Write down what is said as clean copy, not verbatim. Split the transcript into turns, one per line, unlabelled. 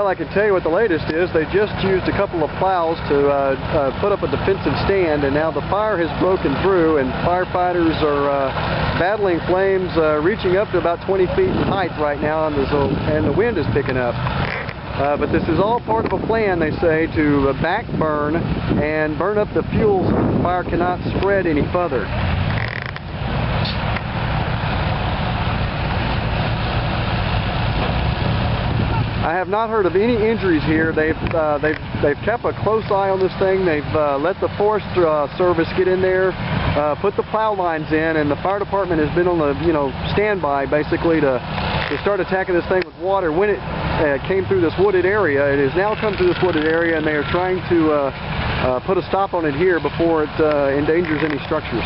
I can tell you what the latest is. They just used a couple of plows to put up a defensive stand, and now the fire has broken through, and firefighters are battling flames reaching up to about 20 feet in height right now, and the wind is picking up. But this is all part of a plan, they say, to back burn and burn up the fuel so the fire cannot spread any further. I have not heard of any injuries here. They've kept a close eye on this thing. They've let the Forest Service get in there, put the plow lines in, and the fire department has been on the standby basically to start attacking this thing with water. When it came through this wooded area, it has now come through this wooded area, and they are trying to put a stop on it here before it endangers any structures.